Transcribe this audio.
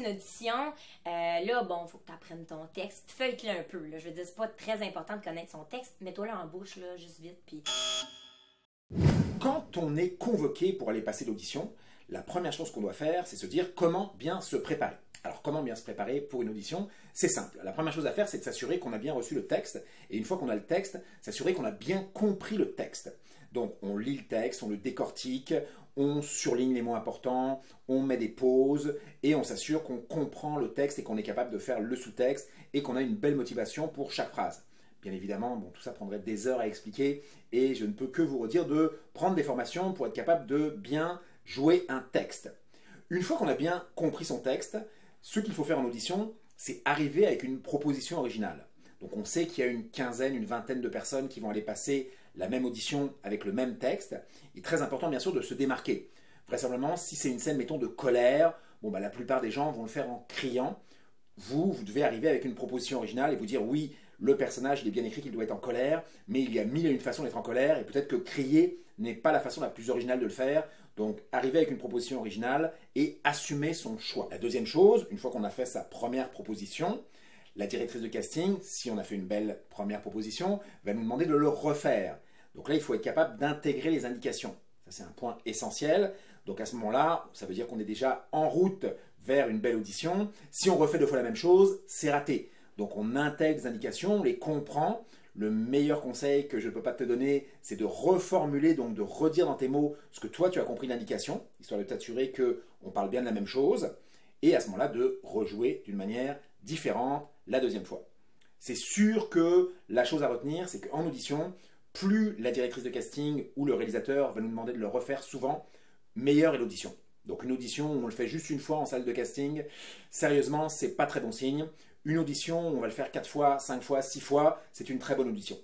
une audition, là, bon, faut que tu apprennes ton texte. Feuille-le un peu, là. Je veux dire, c'est pas très important de connaître son texte. Mets-toi là en bouche, là, juste vite, puis... Quand on est convoqué pour aller passer l'audition, la première chose qu'on doit faire, c'est se dire comment bien se préparer. Alors, comment bien se préparer pour une audition? C'est simple. La première chose à faire, c'est de s'assurer qu'on a bien reçu le texte. Et une fois qu'on a le texte, s'assurer qu'on a bien compris le texte. Donc, on lit le texte, on le décortique, on surligne les mots importants, on met des pauses et on s'assure qu'on comprend le texte et qu'on est capable de faire le sous-texte et qu'on a une belle motivation pour chaque phrase. Bien évidemment, bon, tout ça prendrait des heures à expliquer et je ne peux que vous redire de prendre des formations pour être capable de bien jouer un texte. Une fois qu'on a bien compris son texte, ce qu'il faut faire en audition, c'est arriver avec une proposition originale. Donc on sait qu'il y a une quinzaine, une vingtaine de personnes qui vont aller passer la même audition avec le même texte. Il est très important bien sûr de se démarquer. Vraisemblablement, si c'est une scène, mettons, de colère, bon, bah, la plupart des gens vont le faire en criant. Vous devez arriver avec une proposition originale et vous dire oui, le personnage, il est bien écrit qu'il doit être en colère, mais il y a mille et une façons d'être en colère, et peut-être que crier n'est pas la façon la plus originale de le faire. Donc, arriver avec une proposition originale et assumer son choix. La deuxième chose, une fois qu'on a fait sa première proposition, la directrice de casting, si on a fait une belle première proposition, va nous demander de le refaire. Donc là, il faut être capable d'intégrer les indications. Ça, c'est un point essentiel. Donc à ce moment-là, ça veut dire qu'on est déjà en route vers une belle audition. Si on refait deux fois la même chose, c'est raté. Donc on intègre les indications, on les comprend. Le meilleur conseil que je ne peux pas te donner, c'est de reformuler, donc de redire dans tes mots ce que toi tu as compris de l'indication, histoire de t'assurer qu'on parle bien de la même chose, et à ce moment-là de rejouer d'une manière différente la deuxième fois. C'est sûr que la chose à retenir, c'est qu'en audition, plus la directrice de casting ou le réalisateur va nous demander de le refaire souvent, meilleure est l'audition. Donc une audition où on le fait juste une fois en salle de casting, sérieusement, c'est pas très bon signe. Une audition où on va le faire 4 fois, 5 fois, 6 fois, c'est une très bonne audition.